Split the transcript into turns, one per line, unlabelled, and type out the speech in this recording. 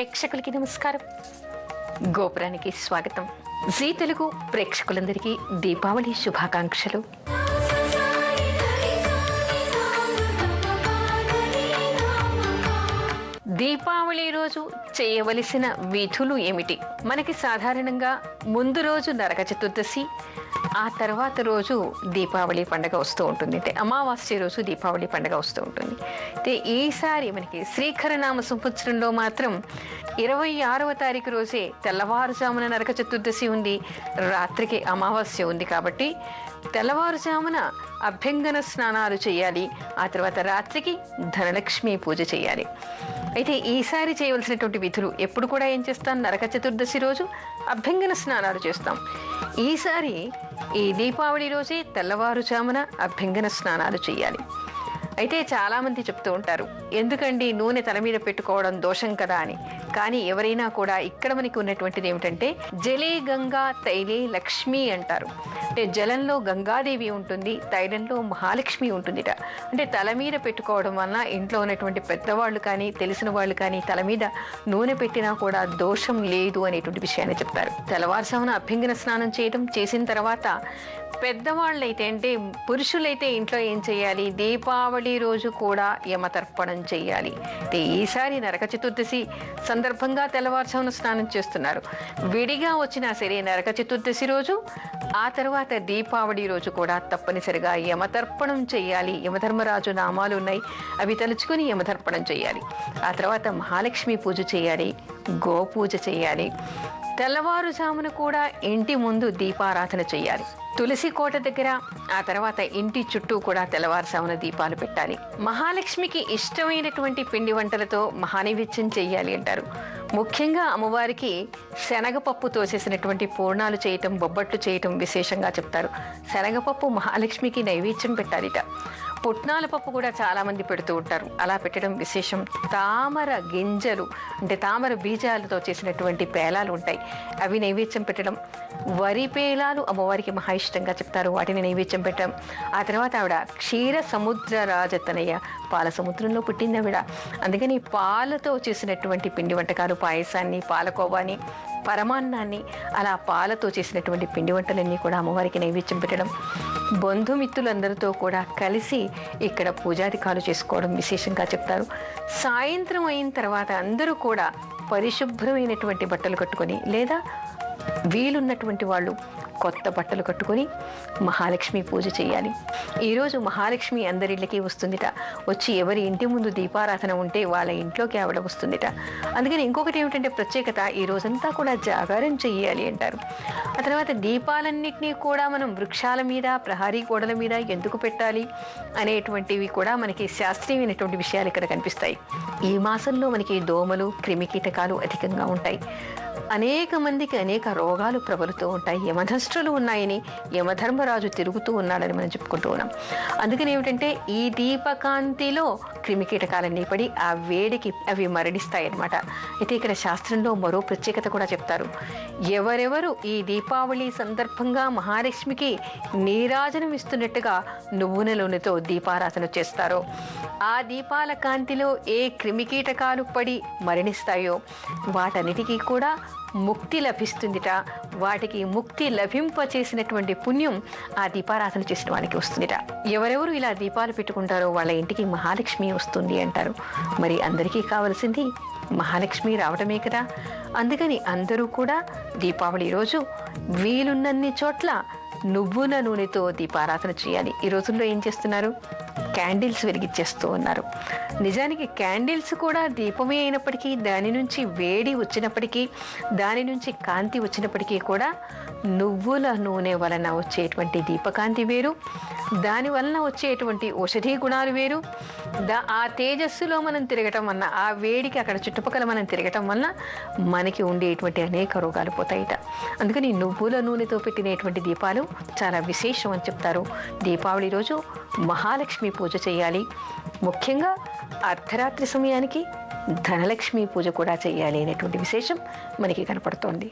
ప్రేక్షకులకి నమస్కారం. గోపురానికి స్వాగతం. జీ తెలుగు ప్రేక్షకులందరికీ దీపావళి శుభాకాంక్షలు. దీపావళి రోజు చేయవలసిన విధులు ఏమిటి? మనకి సాధారణంగా ముందు రోజు నరక చతుర్దశి, ఆ తర్వాత రోజు దీపావళి పండుగ వస్తూ ఉంటుంది. అంటే అమావాస్య రోజు దీపావళి పండుగ వస్తూ ఉంటుంది. అయితే ఈసారి మనకి శ్రీకరనామ సంవత్సరంలో మాత్రం 26వ తారీఖు రోజే తెల్లవారుజామున నరక చతుర్దశి ఉంది, రాత్రికి అమావాస్య ఉంది. కాబట్టి తెల్లవారుజామున అభ్యంగన స్నానాలు చేయాలి, ఆ తర్వాత రాత్రికి ధనలక్ష్మి పూజ చేయాలి. అయితే ఈసారి చేయవలసినటువంటి విధులు ఎప్పుడు కూడా ఏం చేస్తాం? నరక చతుర్దశి రోజు అభ్యంగన స్నానాలు చేస్తాం. ఈసారి ఈ దీపావళి రోజే తెల్లవారుజామున అభ్యంగన స్నానాలు చేయాలి. అయితే చాలామంది చెప్తూ ఉంటారు, ఎందుకండి నూనె తల మీద పెట్టుకోవడం దోషం కదా అని. కానీ ఎవరైనా కూడా ఇక్కడ మనకి ఉన్నటువంటిది ఏమిటంటే జలే గంగా తైలే లక్ష్మి అంటారు. అంటే జలంలో గంగాదేవి ఉంటుంది, తైలంలో మహాలక్ష్మి ఉంటుందిట. అంటే తల మీద పెట్టుకోవడం వలన ఇంట్లో ఉన్నటువంటి పెద్దవాళ్ళు కానీ తెలిసిన వాళ్ళు కానీ తల మీద నూనె పెట్టినా కూడా దోషం లేదు అనేటువంటి విషయాన్ని చెప్తారు. తెల్లవారుజామున అభ్యంగన స్నానం చేయడం, చేసిన తర్వాత పెద్దవాళ్ళైతే అంటే పురుషులైతే ఇంట్లో ఏం చేయాలి? దీపావళి రోజు కూడా యమతర్పణం చేయాలి. ఈసారి నరక చతుర్దశి సందర్భంగా తెల్లవారుజామున స్నానం చేస్తున్నారు. విడిగా వచ్చినా సరే నరక చతుర్దశి రోజు, ఆ తర్వాత దీపావళి రోజు కూడా తప్పనిసరిగా యమతర్పణం చేయాలి. యమధర్మరాజు నామాలు ఉన్నాయి, అవి తలుచుకుని యమతర్పణం చేయాలి. ఆ తర్వాత మహాలక్ష్మి పూజ చేయాలి, గోపూజ చేయాలి. తెల్లవారుజామున కూడా ఇంటి ముందు దీపారాధన చేయాలి. తులసి కోట దగ్గర, ఆ తర్వాత ఇంటి చుట్టూ కూడా తెల్లవారుజామున దీపాలు పెట్టాలి. మహాలక్ష్మికి ఇష్టమైనటువంటి పిండి వంటలతో మహానైవేద్యం చేయాలి అంటారు. ముఖ్యంగా అమ్మవారికి శనగపప్పుతో చేసినటువంటి పూర్ణాలు చేయటం, బొబ్బట్లు చేయటం విశేషంగా చెప్తారు. శనగపప్పు మహాలక్ష్మికి నైవేద్యం పెట్టాలిట. పుట్నాల పప్పు కూడా చాలామంది పెడుతూ ఉంటారు, అలా పెట్టడం విశేషం. తామర గింజలు అంటే తామర బీజాలతో చేసినటువంటి పేలాలు ఉంటాయి, అవి నైవేద్యం పెట్టడం. వరి పేలాలు అమ్మవారికి మహా ఇష్టంగా చెప్తారు, వాటిని నైవేద్యం పెట్టడం. ఆ తర్వాత ఆవిడ క్షీర సముద్ర రాజతనయ్య, పాల సముద్రంలో పుట్టింది ఆవిడ. అందుకని పాలతో చేసినటువంటి పిండి వంటకాలు, పాయసాన్ని, పాలకోవాని, పరమాన్నాన్ని, అలా పాలతో చేసినటువంటి పిండి వంటలన్నీ కూడా అమ్మవారికి నైవేద్యం పెట్టడం. బంధుమిత్రులందరితో కూడా కలిసి ఇక్కడ పూజాధికాలు చేసుకోవడం విశేషంగా చెప్తారు. సాయంత్రం అయిన తర్వాత అందరూ కూడా పరిశుభ్రమైనటువంటి బట్టలు కట్టుకొని, లేదా వీలున్నటువంటి వాళ్ళు కొత్త బట్టలు కట్టుకొని మహాలక్ష్మి పూజ చేయాలి. ఈరోజు మహాలక్ష్మి అందరిళ్ళకి వస్తుందిట. వచ్చి ఎవరి ఇంటి ముందు దీపారాధన ఉంటే వాళ్ళ ఇంట్లోకి ఆవిడ వస్తుందిట. అందుకని ఇంకొకటి ఏమిటంటే ప్రత్యేకత, ఈ రోజంతా కూడా జాగారం చెయ్యాలి అంటారు. ఆ తర్వాత దీపాలన్నింటినీ కూడా మనం వృక్షాల మీద, ప్రహారీ గోడల మీద ఎందుకు పెట్టాలి అనేటువంటివి కూడా మనకి శాస్త్రీయమైనటువంటి విషయాలు ఇక్కడ కనిపిస్తాయి. ఈ మాసంలో మనకి దోమలు, క్రిమికీటకాలు అధికంగా ఉంటాయి. అనేక మందికి అనేక రోగాలు ప్రబలుతూ ఉంటాయి. యమదష్టులు ఉన్నాయని, యమధర్మరాజు తిరుగుతూ ఉన్నాడని మనం చెప్పుకుంటూ ఉన్నాం. అందుకని ఏమిటంటే ఈ దీపకాంతిలో క్రిమికీటకాలన్నీ పడి ఆ వేడికి అవి మరణిస్తాయి అన్నమాట. అయితే ఇక్కడ శాస్త్రంలో మరో ప్రత్యేకత కూడా చెప్తారు. ఎవరెవరు ఈ దీపావళి సందర్భంగా మహాలక్ష్మికి నీరాజనం ఇస్తున్నట్టుగా నువ్వుల నూనెతో దీపారాధన చేస్తారో, ఆ దీపాల కాంతిలో ఏ క్రిమికీటకాలు పడి మరణిస్తాయో వాటన్నిటికీ కూడా ముక్తి లభిస్తుందిట. వాటికి ముక్తి లభింపచేసినటువంటి పుణ్యం ఆ దీపారాధన చేసిన వానికి వస్తుందిట. ఎవరెవరు ఇలా దీపాలు పెట్టుకుంటారో వాళ్ళ ఇంటికి మహాలక్ష్మి వస్తుంది అంటారు. మరి అందరికీ కావలసింది మహాలక్ష్మి రావడమే కదా. అందుకని అందరూ కూడా దీపావళి రోజు వీలున్నన్ని చోట్ల నువ్వుల నూనెతో దీపారాధన చేయాలి. ఈ రోజుల్లో ఏం చేస్తున్నారు? క్యాండిల్స్ వెలిగించేస్తూ ఉన్నారు. నిజానికి క్యాండిల్స్ కూడా దీపమే అయినప్పటికీ, దాని నుంచి వేడి వచ్చినప్పటికీ, దాని నుంచి కాంతి వచ్చినప్పటికీ కూడా నువ్వుల నూనె వలన వచ్చేటువంటి దీపకాంతి వేరు, దాని వలన వచ్చేటువంటి ఔషధీ గుణాలు వేరు. ఆ తేజస్సులో మనం తిరగటం వలన, ఆ వేడికి అక్కడ చుట్టుపక్కల మనం తిరగటం వలన మనకి ఉండేటువంటి అనేక రోగాలు పోతాయిట. అందుకని నువ్వుల నూనెతో పెట్టినటువంటి దీపాలు చాలా విశేషం అని చెప్తారు. దీపావళి రోజు మహాలక్ష్మి పూజ చేయాలి. ముఖ్యంగా అర్ధరాత్రి సమయానికి ధనలక్ష్మి పూజ కూడా చేయాలి అనేటువంటి విశేషం మనకి కనపడుతోంది.